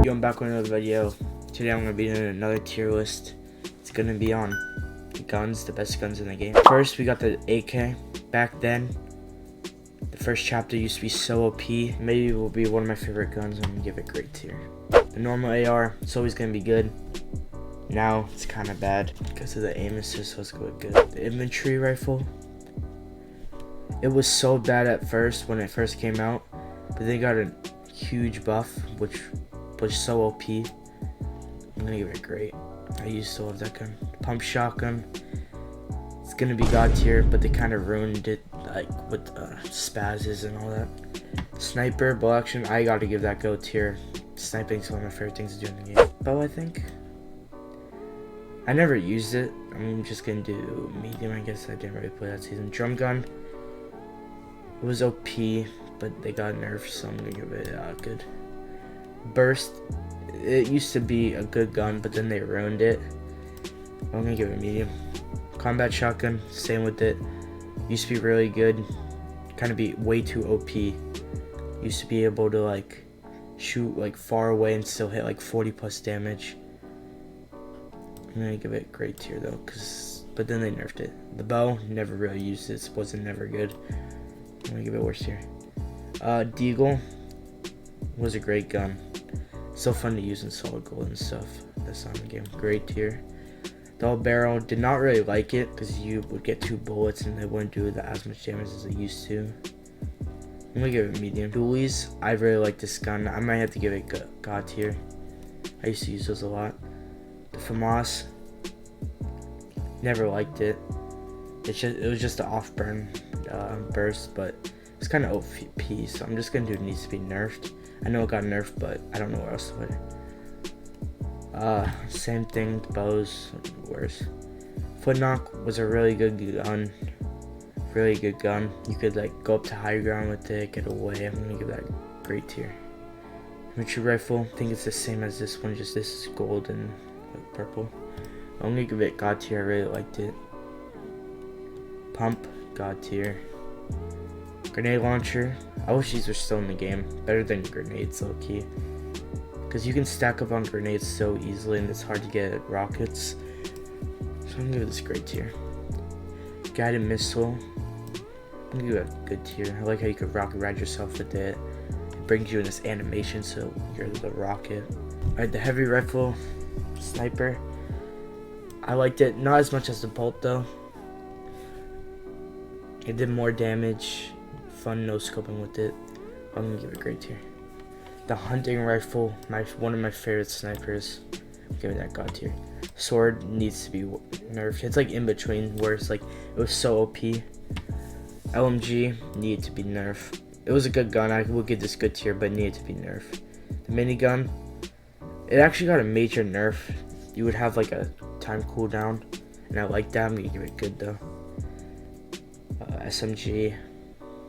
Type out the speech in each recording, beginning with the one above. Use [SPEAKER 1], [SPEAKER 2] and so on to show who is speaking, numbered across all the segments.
[SPEAKER 1] Yo, I'm back with another video. Today I'm going to be doing another tier list. It's going to be on guns, the best guns in the game. First, we got the AK. Back then, the first chapter used to be so OP. Maybe it will be one of my favorite guns. I'm going to give it great tier. The normal AR, it's always going to be good. Now, it's kind of bad because of the aim assist, so it's good. The infantry rifle, it was so bad at first when it first came out, but they got a huge buff, which was so OP. I'm gonna give it great. I used to love that gun. Pump shotgun, it's gonna be god tier, but they kind of ruined it, like with spazzes and all that. Sniper, bow action, I gotta give that go tier. Sniping's one of my favorite things to do in the game. Bow, I think. I never used it. I'm just gonna do medium, I guess. I didn't really play that season. Drum gun, it was OP, but they got nerfed, so I'm gonna give it good. Burst, it used to be a good gun, but then they ruined it. I'm gonna give it medium. Combat shotgun, same with it. Used to be really good, kind of be way too OP. Used to be able to like shoot like far away and still hit like 40 plus damage. I'm gonna give it great tier though, but then they nerfed it. The bow, never really used it, wasn't never good. I'm gonna give it worse tier. Deagle was a great gun. So fun to use in solid gold and stuff. That's on the game. Great tier. Double barrel, did not really like it because you would get 2 bullets and they wouldn't do as much damage as they used to. I'm gonna give it medium. Dualies, I really like this gun. I might have to give it god tier. I used to use those a lot. The FAMAS, never liked it. It was just an off burn burst, but it's kind of OP, so I'm just gonna do it needs to be nerfed. I know it got nerfed, but I don't know where else to put it. Same thing, the bows, worse. Foot knock was a really good gun. Really good gun. You could like go up to high ground with it, get away. I'm gonna give that great tier. Infantry rifle, I think it's the same as this one, just this is gold and like purple. I'm gonna give it god tier, I really liked it. Pump, god tier. Grenade launcher, I wish these were still in the game. Better than grenades, low key. Because you can stack up on grenades so easily and it's hard to get rockets. So I'm gonna give this great tier. Guided missile, I'm gonna give it a good tier. I like how you could rocket ride yourself with it. It brings you in this animation so you're the rocket. Alright, the heavy rifle, sniper, I liked it. Not as much as the bolt though. It did more damage. Fun no scoping with it. I'm gonna give it a great tier. The hunting rifle, one of my favorite snipers. I'm giving that god tier. Sword needs to be nerfed. It's like in between where it's like it was so OP. LMG needed to be nerfed. It was a good gun. I will give this good tier, but it needed to be nerfed. The minigun, it actually got a major nerf. You would have like a time cooldown, and I like that. I'm gonna give it good though. SMG,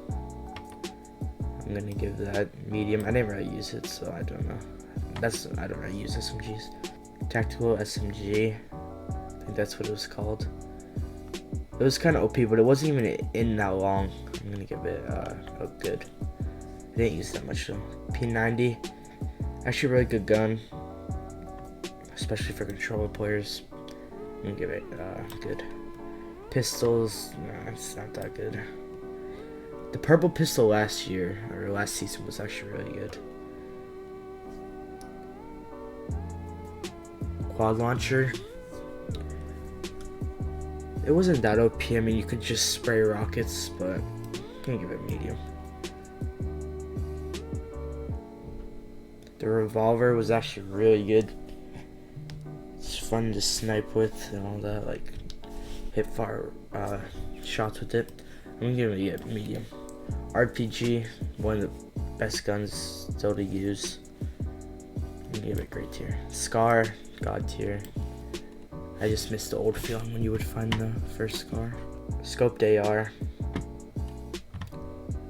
[SPEAKER 1] I'm gonna give that medium. I didn't really use it, so I don't know. I don't really use SMGs. Tactical SMG, I think that's what it was called. It was kind of OP, but it wasn't even in that long. I'm gonna give it a good. I didn't use that much though. P90, actually a really good gun, especially for controller players. I'm gonna give it good. Pistols, nah, it's not that good. The purple pistol last season was actually really good. Quad launcher, it wasn't that OP. I mean, you could just spray rockets, but I'm gonna give it medium. The revolver was actually really good. It's fun to snipe with and all that, like hit fire shots with it. I'm gonna give it a medium. RPG, one of the best guns still to use. I'm gonna give it a great tier. Scar, god tier. I just missed the old feeling when you would find the first Scar. Scoped AR,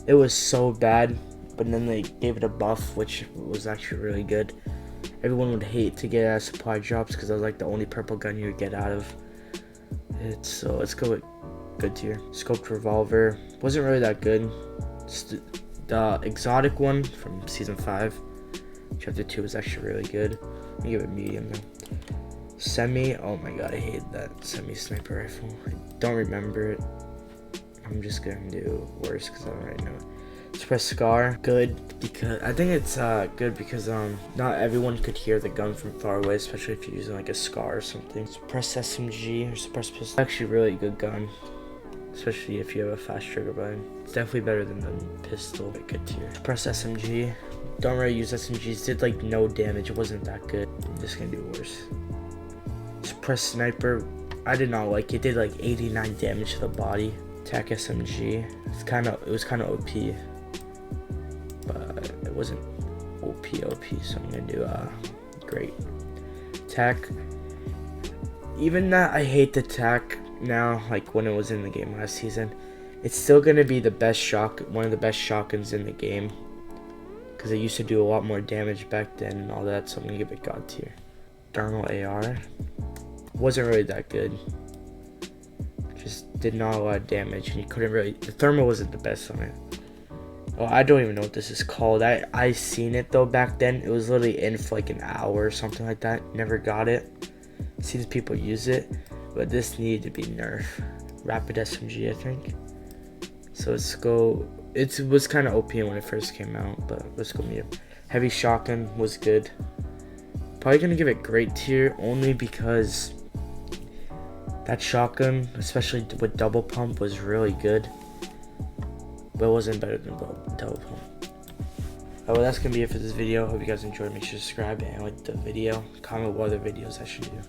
[SPEAKER 1] it was so bad, but then they gave it a buff, which was actually really good. Everyone would hate to get out of supply drops because it was like the only purple gun you would get out of it. So let's go with good tier. Scoped revolver wasn't really that good. The exotic one from season 5 Chapter 2 was actually really good. I'm gonna give it medium though. Semi, oh my god, I hate that semi sniper rifle. I don't remember it. I'm just gonna do worse because I don't really know it. Suppress Scar, good because I think it's good because not everyone could hear the gun from far away, especially if you're using like a Scar or something. Suppress SMG or Suppress Pistol, actually really good gun, especially if you have a fast trigger button. It's definitely better than the pistol. Good tier. Suppress SMG, don't really use SMGs. Did like no damage. It wasn't that good. I'm just gonna do worse. Suppress Sniper, I did not like it. Did like 89 damage to the body. Attack SMG, it was kind of OP. But it wasn't OP, so I'm gonna do great. Attack, even that I hate the attack now, like when it was in the game last season, it's still gonna be the best one of the best shotguns in the game, because it used to do a lot more damage back then and all that, so I'm gonna give it God tier. Thermal AR, wasn't really that good. Just did not a lot of damage, and you couldn't really, the thermal wasn't the best on it. Oh, I don't even know what this is called. I seen it though back then. It was literally in for like an hour or something like that. Never got it. Seen people use it, but this needed to be nerfed. Rapid SMG, I think. So let's go. It was kind of OP when it first came out, but let's go medium. Heavy shotgun was good. Probably gonna give it great tier only because that shotgun, especially with double pump, was really good. But it wasn't better than double pump. Well, that's gonna be it for this video. Hope you guys enjoyed. Make sure to subscribe and like the video. Comment what other videos I should do.